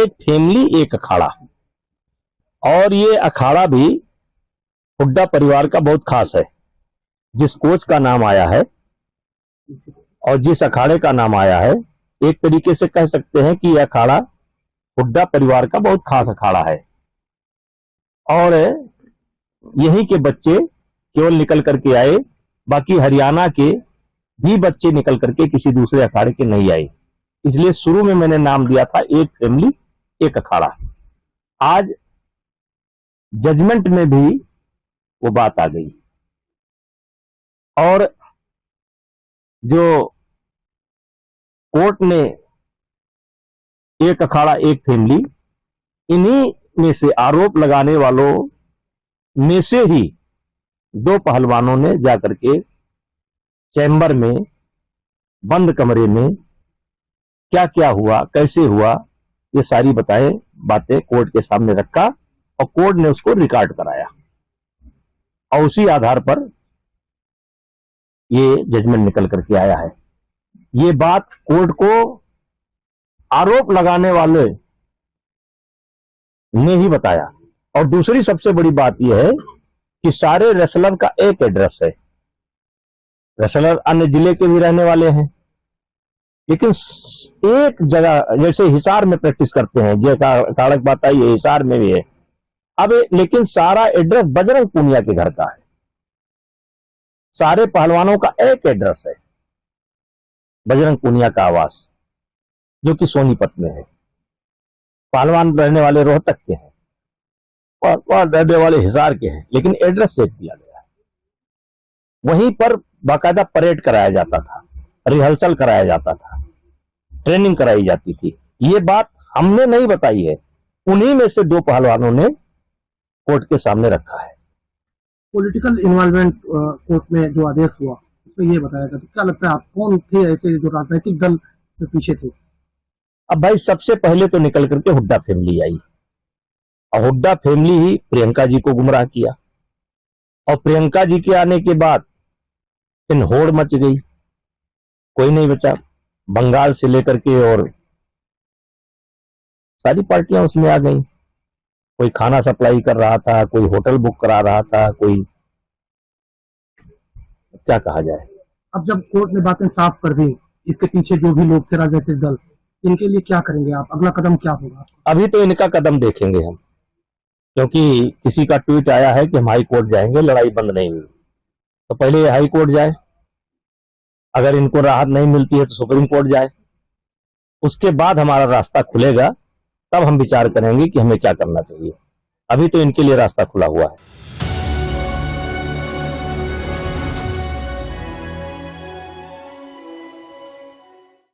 एक फैमिली एक अखाड़ा। और ये अखाड़ा भी हुड्डा परिवार का बहुत खास है। जिस कोच का नाम आया है और जिस अखाड़े का नाम आया है, एक तरीके से कह सकते हैं कि यह अखाड़ा हुड्डा परिवार का बहुत खास अखाड़ा है। और यहीं के बच्चे केवल निकल करके आए, बाकी हरियाणा के भी बच्चे निकल करके किसी दूसरे अखाड़े के नहीं आए। इसलिए शुरू में मैंने नाम दिया था एक फैमिली एक अखाड़ा। आज जजमेंट में भी वो बात आ गई। और जो कोर्ट ने एक अखाड़ा एक फैमिली, इन्हीं में से आरोप लगाने वालों में से ही दो पहलवानों ने जाकर के चैम्बर में बंद कमरे में क्या क्या हुआ, कैसे हुआ, ये सारी बातें कोर्ट के सामने रखा और कोर्ट ने उसको रिकॉर्ड कराया और उसी आधार पर ये जजमेंट निकल करके आया है। ये बात कोर्ट को आरोप लगाने वाले ने ही बताया। और दूसरी सबसे बड़ी बात यह है कि सारे रेसलर का एक एड्रेस है। रेसलर अन्य जिले के भी रहने वाले हैं, लेकिन एक जगह जैसे हिसार में प्रैक्टिस करते हैं, जो कारक बात आई है हिसार में भी है। अब लेकिन सारा एड्रेस बजरंग पूनिया के घर का है। सारे पहलवानों का एक एड्रेस है, बजरंग पूनिया का आवास, जो कि सोनीपत में है। पहलवान रहने वाले रोहतक के हैं और रहने वाले हिसार के हैं, लेकिन एड्रेस सेट किया गया है। वहीं पर बाकायदा परेड कराया जाता था, रिहर्सल कराया जाता था, ट्रेनिंग कराई जाती थी। ये बात हमने नहीं बताई है, उन्हीं में से दो पहलवानों ने कोर्ट के सामने रखा है। पॉलिटिकल इन्वॉल्वमेंट कोर्ट में जो आदेश हुआ उसमें ये बताया था, तो क्या लगता है आप कौन थे ऐसे जो राजनीतिक दल के पीछे थे? अब भाई सबसे पहले तो निकल करके हुड्डा फैमिली आई और हुड्डा फैमिली ही प्रियंका जी को गुमराह किया और प्रियंका जी के आने के बाद फिर होड़ मच गई, कोई नहीं बचा। बंगाल से लेकर के और सारी पार्टियां उसमें आ गई। कोई खाना सप्लाई कर रहा था, कोई होटल बुक करा रहा था, कोई क्या कहा जाए। अब जब कोर्ट ने बातें साफ कर दी, इसके पीछे जो भी लोग थे राजनीतिक दल, इनके लिए क्या करेंगे आप? अगला कदम क्या होगा? अभी तो इनका कदम देखेंगे हम, क्योंकि किसी का ट्वीट आया है कि हम हाई कोर्ट जाएंगे, लड़ाई बंद नहीं हुई तो पहले ये हाई कोर्ट जाए, अगर इनको राहत नहीं मिलती है तो सुप्रीम कोर्ट जाए, उसके बाद हमारा रास्ता खुलेगा, तब हम विचार करेंगे कि हमें क्या करना चाहिए। अभी तो इनके लिए रास्ता खुला हुआ है।